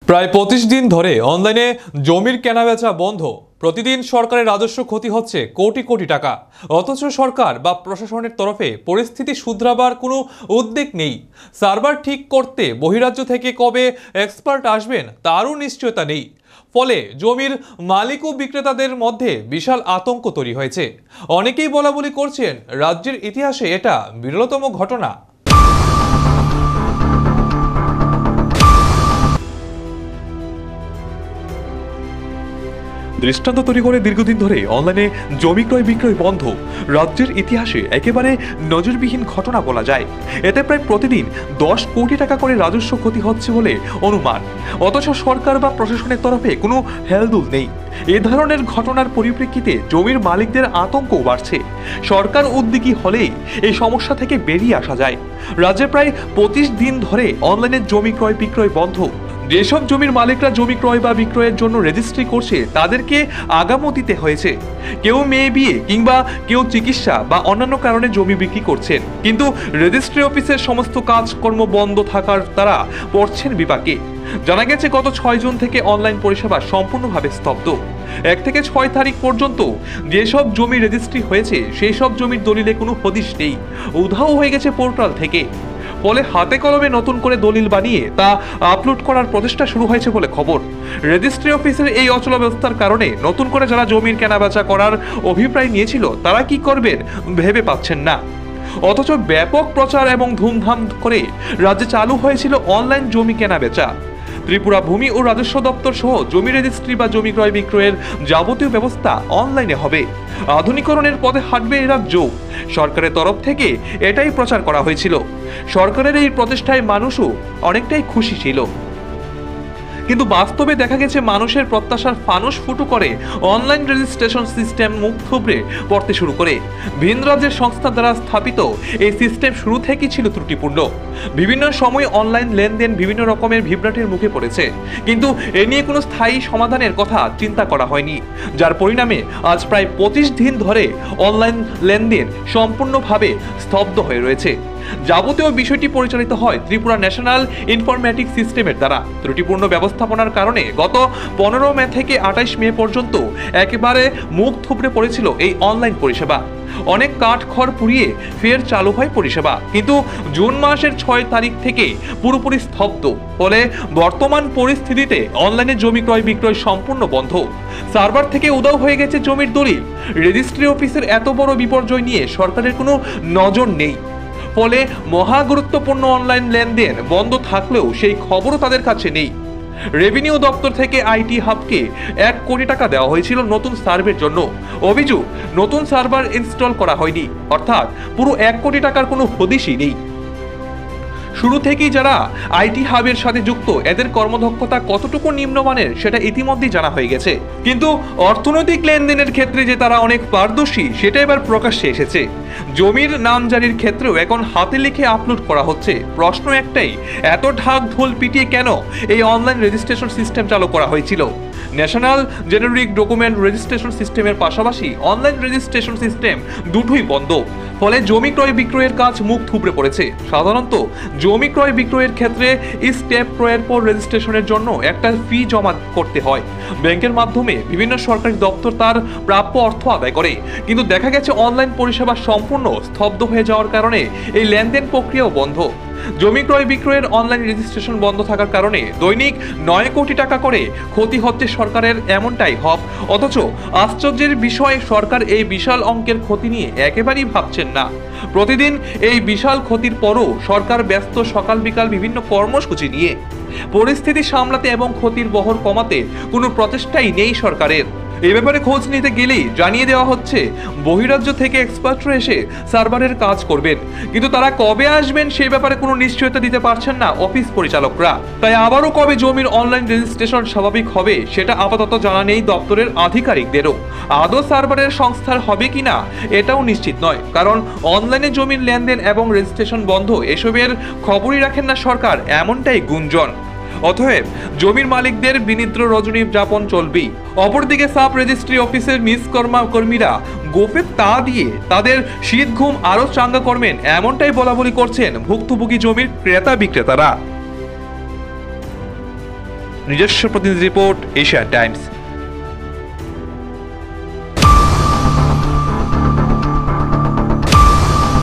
প্রায় 25 দিন ধরে অনলাইনে জমির কেনাবেচা বন্ধ। প্রতিদিন সরকারের রাজস্ব ক্ষতি হচ্ছে কোটি কোটি টাকা, অথচ সরকার বা প্রশাসনের তরফে পরিস্থিতি শুধরাবার কোনো উদ্যোগ নেই। সার্ভার ঠিক করতে বহিরাজ্য থেকে কবে এক্সপার্ট আসবেন তারও নিশ্চয়তা নেই। ফলে জমির মালিক ও বিক্রেতাদের মধ্যে বিশাল আতঙ্ক তৈরি হয়েছে। অনেকেই বলাবলি করছেন রাজ্যের ইতিহাসে এটা বিরলতম ঘটনা। দৃষ্টান্ত তৈরি করে দীর্ঘদিন ধরে অনলাইনে জমি ক্রয় বিক্রয় বন্ধ রাজ্যের ইতিহাসে একেবারে নজিরবিহীন ঘটনা বলা যায়। এতে প্রায় প্রতিদিন 10 কোটি টাকা করে রাজস্ব ক্ষতি হচ্ছে বলে অনুমান, অথচ সরকার বা প্রশাসনের তরফে কোনো হেলদোল নেই। এ ধরনের ঘটনার পরিপ্রেক্ষিতে জমির মালিকদের আতঙ্কও বাড়ছে। সরকার উদ্যোগী হলেই এই সমস্যা থেকে বেরিয়ে আসা যায়। রাজ্যে প্রায় 25 দিন ধরে অনলাইনে জমি ক্রয় বিক্রয় বন্ধ। যেসব জমির মালিকরা জমি ক্রয় বা বিক্রয়ের জন্য রেজিস্ট্রি করছে তাদেরকে আগামও দিতে হয়েছে। কেউ মেয়ে বিয়ে কিংবা কেউ চিকিৎসা বা অন্যান্য কারণে জমি বিক্রি করছেন, কিন্তু রেজিস্ট্রি অফিসের সমস্ত কাজকর্ম বন্ধ থাকার তারা পড়ছেন বিপাকে। জানা গেছে গত 6 জুন থেকে অনলাইন পরিষেবা সম্পূর্ণভাবে স্তব্ধ। 1 থেকে 6 তারিখ পর্যন্ত যেসব জমি রেজিস্ট্রি হয়েছে সেই সব জমির দলিলে কোনো হদিশ নেই, উধাও হয়ে গেছে পোর্টাল থেকে। ফলে হাতে কলমে নতুন করে দলিল বানিয়ে তা আপলোড করার প্রচেষ্টা শুরু হয়েছে বলে খবর। রেজিস্ট্রি অফিসের এই অচলাবস্থার কারণে নতুন করে যারা জমির কেনাবেচা করার অভিপ্রায় নিয়েছিল তারা কি করবেন ভেবে পাচ্ছেন না। অথচ ব্যাপক প্রচার এবং ধুমধাম করে রাজ্যে চালু হয়েছিল অনলাইন জমি কেনাবেচা। ত্রিপুরা ভূমি ও রাজস্ব দপ্তর সহ জমি রেজিস্ট্রি বা জমি ক্রয় বিক্রয়ের যাবতীয় ব্যবস্থা অনলাইনে হবে। আধুনিকরণের পথে হাঁটবে এই রাজ্য। সরকারের তরফ থেকে এটাই প্রচার করা হয়েছিল। সরকারের এই প্রচেষ্টায় মানুষও অনেকটাই খুশি ছিল, কিন্তু বাস্তবে দেখা গেছে মানুষের প্রত্যাশার ফানুস ফুটো করে অনলাইন রেজিস্ট্রেশন সিস্টেম মুখ থুবড়ে পড়তে শুরু করে। ভিন রাজ্যের সংস্থা দ্বারা স্থাপিত এই সিস্টেম শুরু থেকেই ছিল ত্রুটিপূর্ণ। বিভিন্ন সময় অনলাইন লেনদেন বিভিন্ন রকমের বিভ্রাটের মুখে পড়েছে, কিন্তু এ নিয়ে কোনো স্থায়ী সমাধানের কথা চিন্তা করা হয়নি, যার পরিণামে আজ প্রায় 25 দিন ধরে অনলাইন লেনদেন সম্পূর্ণভাবে স্তব্ধ হয়ে রয়েছে। যাবতীয় বিষয়টি পরিচালিত হয় ত্রিপুরা ন্যাশনাল ইনফরমেটিক সিস্টেমের দ্বারা। ত্রুটিপূর্ণ ব্যবস্থাপনার কারণে গত 15 মে থেকে 28 মে পর্যন্ত একেবারে মুখ থুবড়ে পড়েছিল এই অনলাইন পরিষেবা। অনেক কাঠখড় পুড়িয়ে ফের চালু হয় পরিষেবা, কিন্তু জুন মাসের 6 তারিখ থেকে পুরোপুরি স্তব্ধ। ফলে বর্তমান পরিস্থিতিতে অনলাইনে জমি ক্রয় বিক্রয় সম্পূর্ণ বন্ধ। সার্ভার থেকে উধাও হয়ে গেছে জমির দলিল। রেজিস্ট্রি অফিসের এত বড় বিপর্যয় নিয়ে সরকারের কোনো নজর নেই। ফলে মহা গুরুত্বপূর্ণ অনলাইন লেনদেন বন্ধ থাকলেও সেই খবরও তাদের কাছে নেই। রেভিনিউ দপ্তর থেকে আইটি হাবকে 1 কোটি টাকা দেওয়া হয়েছিল নতুন সার্ভের জন্য। অভিযোগ, নতুন সার্ভার ইনস্টল করা হয়নি, অর্থাৎ পুরো 1 কোটি টাকার কোনো হদিশই নেই। শুরু থেকেই যারা আইটি হাবের সাথে যুক্ত এদের কর্মদক্ষতা কতটুকু নিম্নমানের সেটা ইতিমধ্যেই জানা হয়ে গেছে, কিন্তু অর্থনৈতিক লেনদেনের ক্ষেত্রে যে তারা অনেক পারদর্শী সেটা এবার প্রকাশ্যে এসেছে। জমির নামজারির ক্ষেত্রেও এখন হাতে লিখে আপলোড করা হচ্ছে। প্রশ্ন একটাই, এত ঢাক ঢোল পিটিয়ে কেন এই অনলাইন রেজিস্ট্রেশন সিস্টেম চালু করা হয়েছিল? ন্যাশনাল জেনেরিক ডকুমেন্ট রেজিস্ট্রেশন সিস্টেমের পাশাপাশি অনলাইন রেজিস্ট্রেশন সিস্টেম দুটোই বন্ধ। ফলে জমি ক্রয় বিক্রয়ের কাজ মুখ থুবড়ে পড়েছে। সাধারণত জমি ক্রয় বিক্রয়ের ক্ষেত্রে স্টেপ ক্রয়ের পর রেজিস্ট্রেশনের জন্য একটা ফি জমা করতে হয়। ব্যাংকের মাধ্যমে বিভিন্ন সরকারি দপ্তর তার প্রাপ্য অর্থ আদায় করে, কিন্তু দেখা গেছে অনলাইন পরিষেবা সম্পূর্ণ স্তব্ধ হয়ে যাওয়ার কারণে এই লেনদেন প্রক্রিয়াও বন্ধ। জমি ক্রয় বিক্রয়ের অনলাইন রেজিস্ট্রেশন বন্ধ থাকার কারণে দৈনিক 9 কোটি টাকা করে ক্ষতি হচ্ছে সরকারের, এমনটাই হব। অথচ আশ্চর্যের বিষয়, সরকার এই বিশাল অঙ্কের ক্ষতি নিয়ে একেবারেই ভাবছেন না। প্রতিদিন এই বিশাল ক্ষতির পরও সরকার ব্যস্ত সকাল বিকাল বিভিন্ন কর্মসূচি নিয়ে। পরিস্থিতি সামলাতে এবং ক্ষতির বহর কমাতে কোনো প্রচেষ্টাই নেই সরকারের। এই ব্যাপারে খোঁজ নিতে গেলেই জানিয়ে দেওয়া হচ্ছে বহিরাজ্য থেকে এক্সপার্টরা এসে সার্ভারের কাজ করবেন, কিন্তু তারা কবে আসবেন সেই ব্যাপারে কোনো নিশ্চয়তা দিতে পারছেন না অফিস পরিচালকরা। তাই আবারও কবে জমির অনলাইন রেজিস্ট্রেশন স্বাভাবিক হবে সেটা আপাতত জানা নেই দপ্তরের আধিকারিকদেরও। আদৌ সার্ভারের সংস্থার হবে কিনা এটাও নিশ্চিত নয়, কারণ অনলাইনে জমির লেনদেন এবং রেজিস্ট্রেশন বন্ধ এসবের খবরই রাখেন না সরকার, এমনটাই গুঞ্জন। অতএব জমির মালিকদের বিনিদ্র রজনী যাপন চলবেই। অপরদিকে সাব রেজিস্ট্রি অফিসের কর্মীরা গোপে তা দিয়ে তাদের শীত ঘুম আরো চাঙ্গা করবেন, এমনটাই বলাবলি করছেন ভুক্তভোগী জমির ক্রেতা বিক্রেতারা। নিজস্ব প্রতিনিধি রিপোর্ট, এশিয়ান টাইমস।